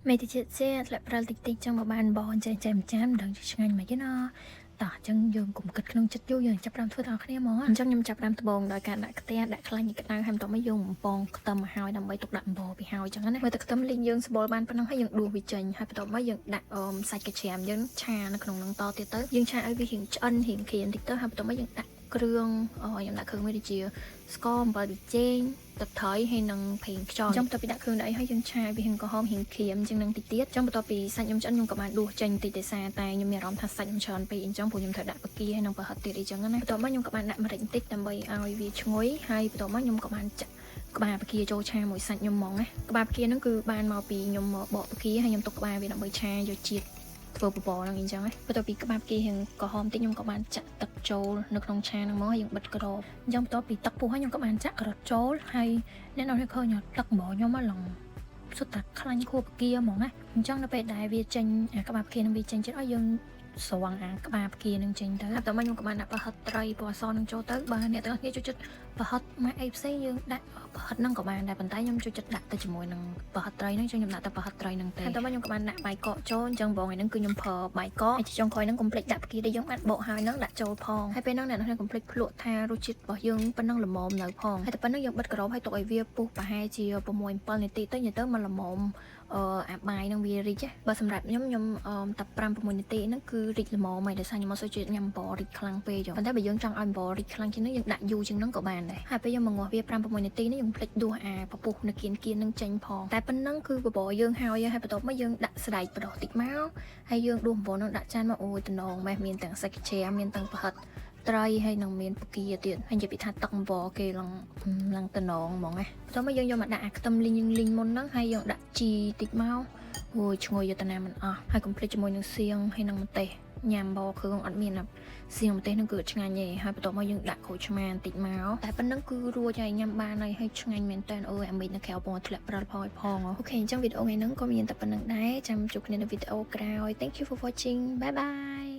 មេតិជាធ្លាក់ប្រលតិចតិចចឹងមកបានបងចេះចេះមិនចាំដឹងឆ្ងាញ់មិនទេណាតោះចឹងយើងកុំគិតក្នុងចិត្តយូរយើងចាប់ផ្ដើមធ្វើដល់គ្នាហ្មងអញ្ចឹងខ្ញុំចាប់ផ្ដើមត្បូងដោយការដាក់ខ្ទះដាក់ខ្លាញ់ក្តៅហើយបន្ទាប់មកយើងបំពងខ្ទឹមមកហើយដើម្បីទុកដាក់អំបោពីហើយចឹងណាមើលតែខ្ទឹមលីងយើងស្បល់បានប៉ុណ្ណឹងហើយយើងដួសវាចេញហើយបន្ទាប់មកយើងដាក់សាច់កាច្រាមយើងឆានៅក្នុងនឹងតទៀតទៅយើងឆាឲ្យវារៀងឆ្អិនរៀងក្រៀមតិចទៅហើយបន្ទាប់មកយើងដាក់គ្រឿងខ្ញុំដាក់គ្រឿងមួយដូចជាស្ករអំបិលប៊ីចេងទឹកត្រីហើយនិងប្រេងខ្យងចាំបន្ទាប់ពីដាក់គ្រឿងដាក់អីហើយយើងឆាវារៀងក្រហមរៀងក្រៀមជាងនឹងតិចទៀតចាំបន្ទាប់ពីសាច់ខ្ញុំឆ្អិនខ្ញុំក៏បានដួសចេញតិចទេសារតែខ្ញុំមានអារម្មណ៍ថាសាច់ខ្ញុំច្រើនពេកអញ្ចឹងព្រោះខ្ញុំត្រូវដាក់បកាហើយនិងប្រហិតទៀតអីចឹងណាបន្ទាប់មកខ្ញុំក៏បានដាក់ម្រេចបន្តិចដើម្បីឲ្យវាឈ្ងុយហើយបន្ទាប់មកខ្ញុំក៏បានចាក់ក្បាលបកាចូលឆាមួយសាច់ខ្ញុំហ្មងណាក្បាលបកាហ្នឹងគឺបានមកពីខ្ញុំបកបកាហើយខ្ញុំទុកក្បាលវាដើម្បីឆាយកជាតិធ្វើបបរហ្នឹងអញ្ចឹងណាបន្ទាប់ពីក្បាលបការៀងក្រហមតិចខ្ញុំក៏បានចាក់ទឹកចូលនៅក្នុងឆាហ្នឹងមកហើយយើងបិទក្របអញ្ចឹងបន្ទាប់ពីទឹកពុះហើយខ្ញុំក៏បានចាក់ការ៉ុតចូលហើយអ្នកនរឃើញទឹកហ្មងខ្ញុំមកឡងសុទ្ធតែខ្លាញ់ខួបកាហ្មងណាអញ្ចឹងនៅពេលដែលវាចេញក្បាលកាហ្នឹងវាចេញចិត្តឲ្យយើងស្រង់ក្បាលកានឹងចេញទៅបន្ទាប់មកខ្ញុំក៏បានដាក់ប្រហិតត្រីពណ៌អសនឹងចូលទៅបើអ្នកទាំងអស់គ្នាចូលចិត្តប្រហិតមកអីផ្សេងយើងដាក់ប្រហិតហ្នឹងក៏បានដែរប៉ុន្តែខ្ញុំចូលចិត្តដាក់ទៅជាមួយនឹងប្រហិតត្រីហ្នឹងចឹងខ្ញុំដាក់តែប្រហិតត្រីហ្នឹងទេបន្ទាប់មកខ្ញុំក៏បានដាក់បាយកកចូលអញ្ចឹងបងឯហ្នឹងគឺខ្ញុំប្រើបាយកកហើយចុងក្រោយហ្នឹងកុំភ្លេចដាក់ផ្កាដែលយើងបានបកហើយហ្នឹងដាក់ចូលផងហើយពេលហ្នឹងអ្នកនរគ្នាកុំភ្លេចភ្លក់ថារសជាតិរបស់យើងប៉ុណ្ណឹងល្មមនៅផងហើយតែប៉ុណ្ណឹងយើងបិទក្របហើយទុកឲ្យវាពុះប្រហែលជា6-7នាទីទៅទៅមកល្មមអាបាយនឹងវារីកបើសម្រាប់ខ្ញុំតែ5-6នាទីហ្នឹងគឺរីកល្មមហើយដោយសារខ្ញុំមកសូវជាតិញ៉ាំបរីកខ្លាំងពេកប៉ុន្តែបើយើងចង់ឲ្យបរីកខ្លាំងជាងនេះយើងដាក់យូរជាងហ្នឹងក៏បានដែរហើយពេលយើងមកងាស់វា5-6នាទីនេះយើងភ្លេចដួសពពុះនៅគៀននឹងចេញផងតែប៉ុណ្ណឹងគឺបបរយើងហើយបន្ទាប់មកយើងដាក់ស្បែកបដោះតិចមកហើយយើងដួសបបរនឹងដាក់ចានមកអូយតំណងម៉េះមានទាំងសាច់កាច្រាមមានទាំងប្រហិតត្រីហើយនឹងមានបកាទៀតហើយនិយាយពីថាទឹកអំបរគេឡើងតំណងហ្មងណាបន្ទាប់មកយើងយកមកដាក់ខ្ទឹមលីងមុនហ្នឹងហើយយើងដាក់ជីតិចមកអូយឈ្ងុយយកតាណាមិនអស់ហើយកុំភ្លេចជាមួយនឹងសៀងហើយនឹងម្ទេសញ៉ាំបរគ្រឿងអត់មានសៀងម្ទេសហ្នឹងគឺឆ្ងាញ់ទេហើយបន្ទាប់មកយើងដាក់ក្រូចឆ្មាបន្តិចមកតែប៉ុណ្្នឹងគឺរួចហើយញ៉ាំបានហើយឆ្ងាញ់មែនតើអូយអាមេឃនៅក្រៅពងធ្លាក់ព្រិលផងអូខេអញ្ចឹងវីដេអូថ្ងៃហ្នឹងក៏មានតែប៉ុណ្្នឹងដែរចាំជួបគ្នានៅវីដេអូក្រោយ Thank you for watching bye bye